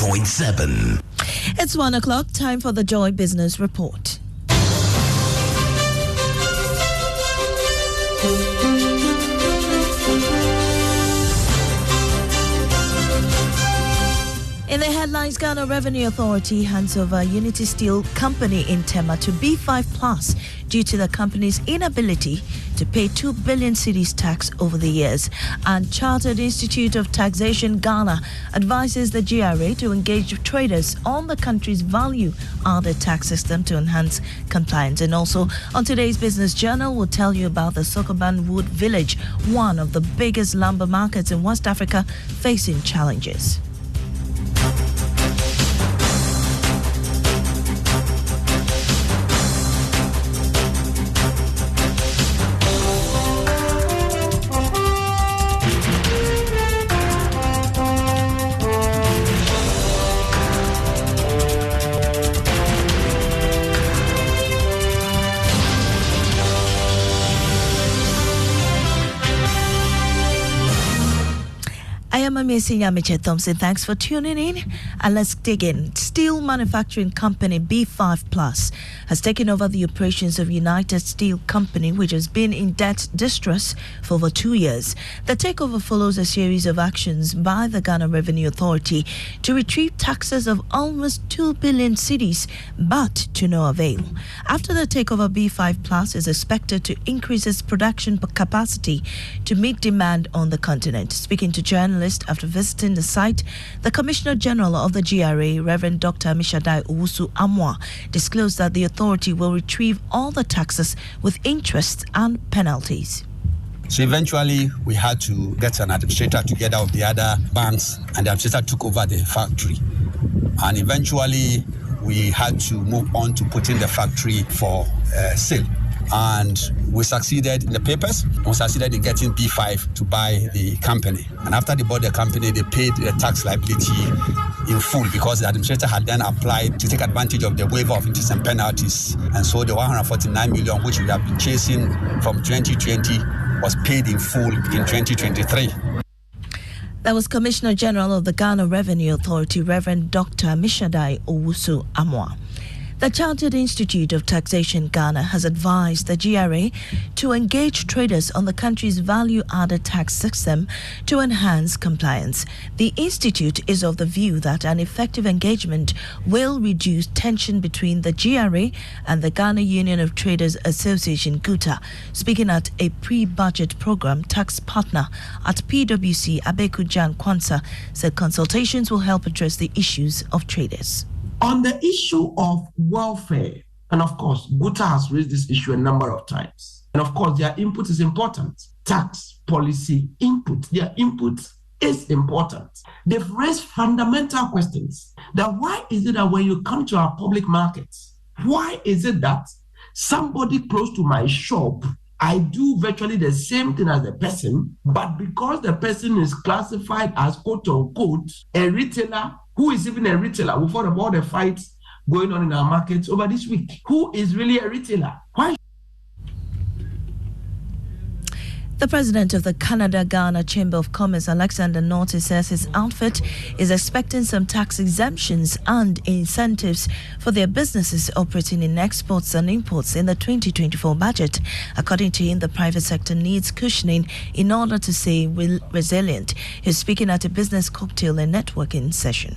88.7. It's 1 o'clock, time for the Joy Business Report. In the headlines, Ghana Revenue Authority hands over Unity Steel Company in Tema to B5 Plus due to the company's inability to pay 2 billion cedis tax over the years. And Chartered Institute of Taxation Ghana advises the GRA to engage traders on the country's value-added tax system to enhance compliance. And also, on today's Business Journal, we'll tell you about the Sokoban Wood Village, one of the biggest lumber markets in West Africa, facing challenges. I am Amesi Nyamiche Thompson. Thanks for tuning in. And let's dig in. Steel manufacturing company B5 Plus has taken over the operations of United Steel Company, which has been in debt distress for over 2 years. The takeover follows a series of actions by the Ghana Revenue Authority to retrieve taxes of almost 2 billion cedis, but to no avail. After the takeover, B5 Plus is expected to increase its production capacity to meet demand on the continent. Speaking to journalists after visiting the site, the Commissioner General of the GRA, Reverend Dr. Mishadai Owusu-Amoah, disclosed that the authority will retrieve all the taxes with interest and penalties. So eventually, we had to get an administrator together with the other banks, and the administrator took over the factory. And eventually, we had to move on to putting the factory for sale. And we succeeded in the papers. We succeeded in getting B5 to buy the company. And after they bought the company, they paid the tax liability in full because the administrator had then applied to take advantage of the waiver of interest and penalties. And so the 149 million, which we have been chasing from 2020, was paid in full in 2023. That was Commissioner General of the Ghana Revenue Authority, Reverend Dr. Mishadai Owusu-Amoah. The Chartered Institute of Taxation Ghana has advised the GRA to engage traders on the country's value-added tax system to enhance compliance. The institute is of the view that an effective engagement will reduce tension between the GRA and the Ghana Union of Traders Association, GUTA. Speaking at a pre-budget program, tax partner at PwC, Abeku Jan Kwanzaa, said consultations will help address the issues of traders. On the issue of welfare, and of course, GUTA has raised this issue a number of times. And of course, their input is important. Tax policy input, their input is important. They've raised fundamental questions. That why is it that when you come to our public markets, why is it that somebody close to my shop, I do virtually the same thing as the person, but because the person is classified as quote unquote a retailer, who is even a retailer? We thought about the fights going on in our markets over this week. Who is really a retailer? Why? The president of the Canada-Ghana Chamber of Commerce, Alexander Norty, says his outfit is expecting some tax exemptions and incentives for their businesses operating in exports and imports in the 2024 budget. According to him, the private sector needs cushioning in order to stay resilient. He's speaking at a business cocktail and networking session.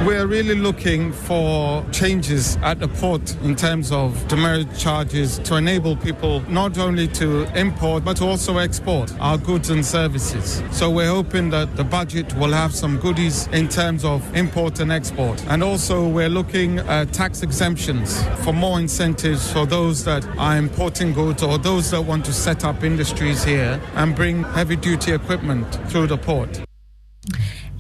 We're really looking for changes at the port in terms of demerit charges to enable people not only to import but also export our goods and services. So we're hoping that the budget will have some goodies in terms of import and export. And also we're looking at tax exemptions for more incentives for those that are importing goods or those that want to set up industries here and bring heavy-duty equipment through the port.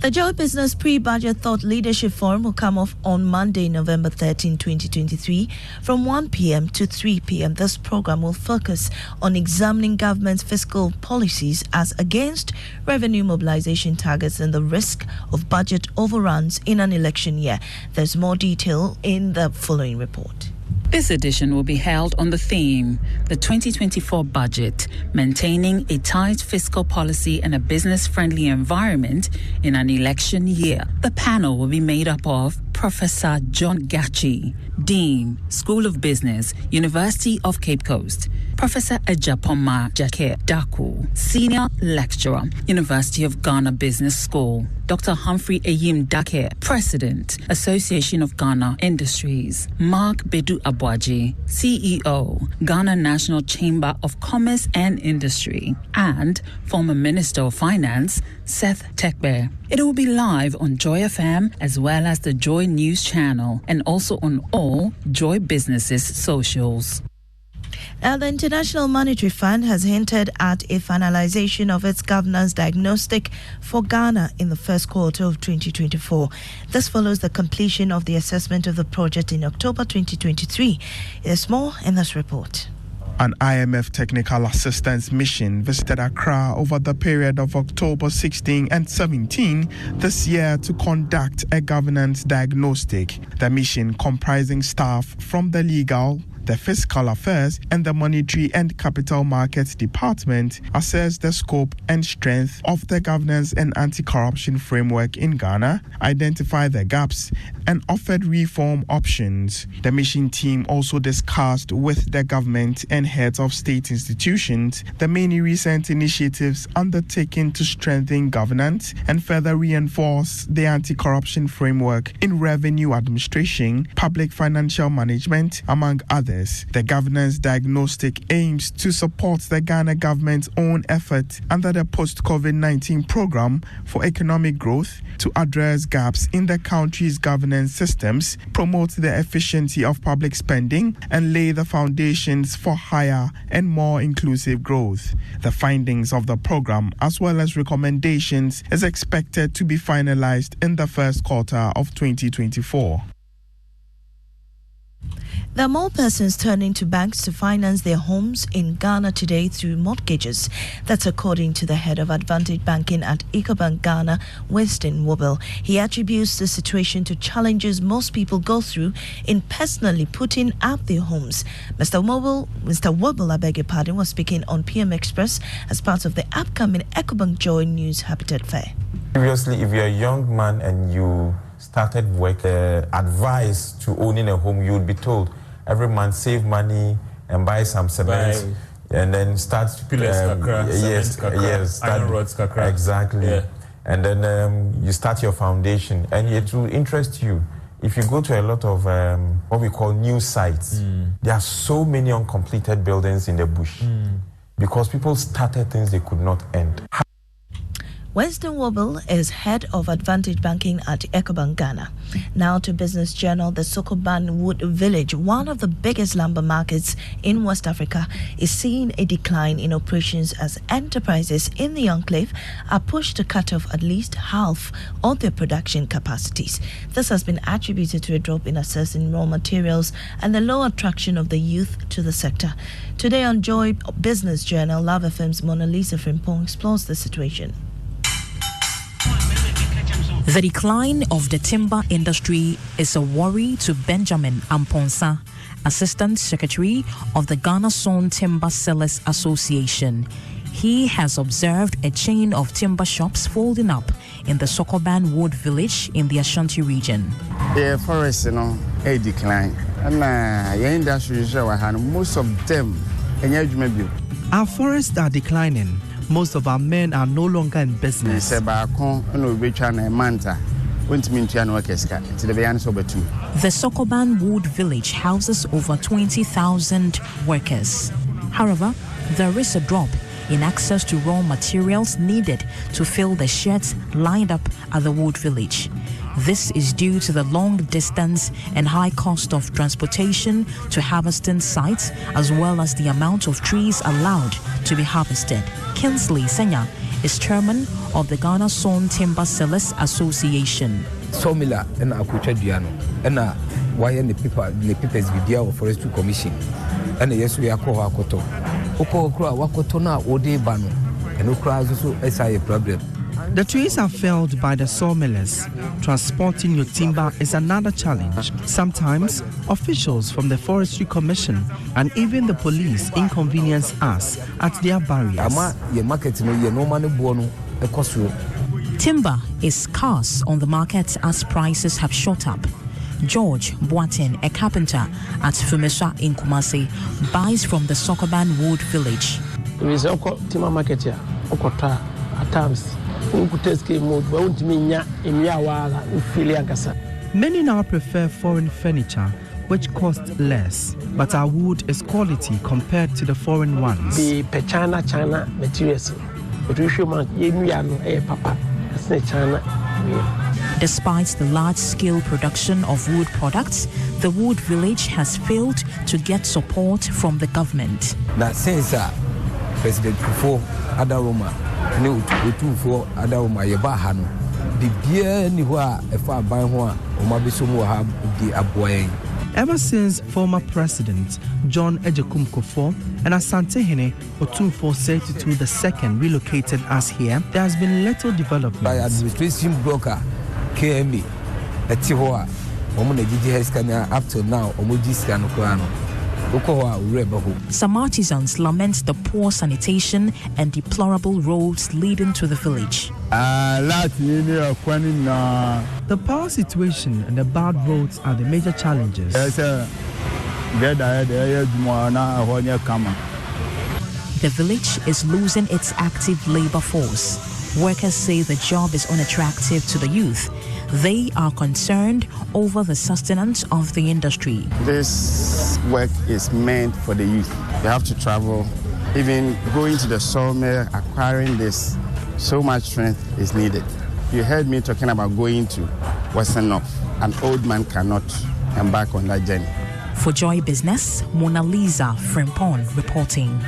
The Joy Business Pre-Budget Thought Leadership Forum will come off on Monday, November 13, 2023, from 1 p.m. to 3 p.m. This program will focus on examining government's fiscal policies as against revenue mobilization targets and the risk of budget overruns in an election year. There's more detail in the following report. This edition will be held on the theme, the 2024 budget, maintaining a tight fiscal policy and a business-friendly environment in an election year. The panel will be made up of Professor John Gachi, Dean, School of Business, University of Cape Coast; Professor Ejapoma Jake Daku, Senior Lecturer, University of Ghana Business School; Dr. Humphrey Eyim Dake, President, Association of Ghana Industries; Mark Bedu Abwaji, CEO, Ghana National Chamber of Commerce and Industry; and former Minister of Finance, Seth Tekbe. It will be live on Joy FM as well as the Joy News channel and also on all Joy Businesses socials. Now, the International Monetary Fund has hinted at a finalization of its governance diagnostic for Ghana in the first quarter of 2024. This follows the completion of the assessment of the project in October 2023. There's more in this report. An IMF technical assistance mission visited Accra over the period of October 16 and 17 this year to conduct a governance diagnostic. The mission, comprising staff from the legal, the Fiscal Affairs and the Monetary and Capital Markets Department, assessed the scope and strength of the governance and anti-corruption framework in Ghana, identified the gaps, and offered reform options. The mission team also discussed with the government and heads of state institutions the many recent initiatives undertaken to strengthen governance and further reinforce the anti-corruption framework in revenue administration, public financial management, among others. The governance diagnostic aims to support the Ghana government's own effort under the post-COVID-19 program for economic growth to address gaps in the country's governance systems, promote the efficiency of public spending, and lay the foundations for higher and more inclusive growth. The findings of the program, as well as recommendations, is expected to be finalized in the first quarter of 2024. There are more persons turning to banks to finance their homes in Ghana today through mortgages. That's according to the head of Advantage Banking at Ecobank Ghana, Winston Wobble. He attributes the situation to challenges most people go through in personally putting up their homes. Mr. Wobble, I beg your pardon, was speaking on PM Express as part of the upcoming Ecobank Joy News Habitat Fair. Previously, if you're a young man and you started work, advice to owning a home, you would be told every month save money and buy some cement and then start pillars, iron rods, exactly. Yeah. And then you start your foundation, and it will interest you. If you go to a lot of what we call new sites, there are so many uncompleted buildings in the bush because people started things they could not end. Winston Wobble is head of Advantage Banking at Ecobank Ghana. Now to Business Journal, the Sokoban Wood Village, one of the biggest lumber markets in West Africa, is seeing a decline in operations as enterprises in the enclave are pushed to cut off at least half of their production capacities. This has been attributed to a drop in access in raw materials and the low attraction of the youth to the sector. Today on Joy Business Journal, Love FM's Mona Lisa Frimpong explores the situation. The decline of the timber industry is a worry to Benjamin Amponsa, Assistant Secretary of the Ghana Sawn Timber Sellers Association. He has observed a chain of timber shops folding up in the Sokoban Wood Village in the Ashanti region. The forest, a decline. And the industry, most of them, our forests are declining. Most of our men are no longer in business. The Sokoban Wood Village houses over 20,000 workers. However, there is a drop in access to raw materials needed to fill the sheds lined up at the Wood Village. This is due to the long distance and high cost of transportation to harvesting sites, as well as the amount of trees allowed to be harvested. Kinsley Senya is chairman of the Ghana Sawn Timber Sellers Association. Sawmiller and Akucha Diano, and why the papers video of Forestry Commission, and yes, we are called Akoto. Oko Kra Wakotona Ode Bano, and Okra also SIA problem. The trees are felled by the sawmillers. Transporting your timber is another challenge. Sometimes, officials from the Forestry Commission and even the police inconvenience us at their barriers. Timber is scarce on the market as prices have shot up. George Boatin, a carpenter at Fumesa in Kumasi, buys from the Sokoban Wood Village. Timber market here, at times. Many now prefer foreign furniture, which costs less, but our wood is quality compared to the foreign ones. The China materials, but we show papa. Despite the large-scale production of wood products, the Wood Village has failed to get support from the government. Now, since President Kufuor Adaroma, new for Adaroma Yabahano, the beer anywhere if I buy one, or maybe some will have the Abuay. Ever since former President John Ejekum Kufuor and Asantehene Otumfuo Osei-Tutu II relocated us here, there has been little development. By administration broker KME, at Tihoa, up till now, some artisans lament the poor sanitation and deplorable roads leading to the village. The power situation and the bad roads are the major challenges. The village is losing its active labor force. Workers say the job is unattractive to the youth. They are concerned over the sustenance of the industry. This work is meant for the youth. They have to travel, even going to the sawmill, acquiring this. So much strength is needed. You heard me talking about going to Western North. An old man cannot embark on that journey. For Joy Business, Mona Lisa Frimpong reporting.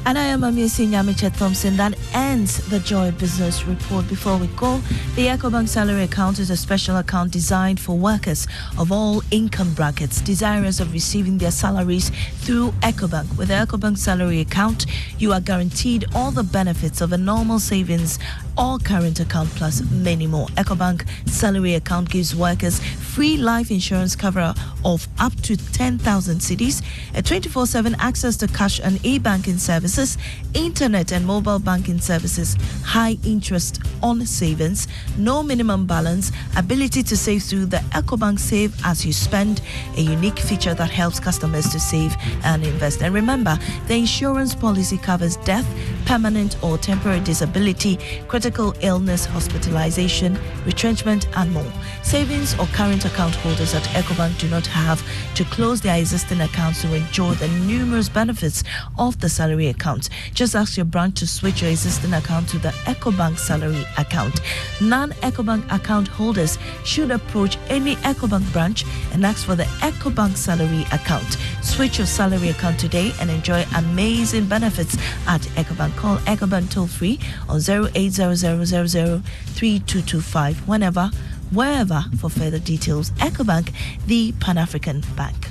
And I am Amisi Nyamiche Thompson. That ends the Joy Business Report. Before we go, the EcoBank salary account is a special account designed for workers of all income brackets desirous of receiving their salaries through EcoBank. With the EcoBank salary account, you are guaranteed all the benefits of a normal savings or current account plus many more. EcoBank salary account gives workers free life insurance cover of up to 10,000 cedis, a 24/7 access to cash and e-banking services, internet and mobile banking services, high interest on savings, no minimum balance, ability to save through the EcoBank Save As You Spend, a unique feature that helps customers to save and invest. And remember, the insurance policy covers death, permanent or temporary disability, critical illness, hospitalization, retrenchment, and more. Savings or current account holders at EcoBank do not have to close their existing accounts to enjoy the numerous benefits of the salary account. Just ask your branch to switch your existing account to the EcoBank salary account. Non-EcoBank account holders should approach any EcoBank branch and ask for the EcoBank salary account. Switch your salary account today and enjoy amazing benefits at EcoBank. Call EcoBank toll free on 08000003225 wherever for further details. EcoBank, the Pan-African Bank.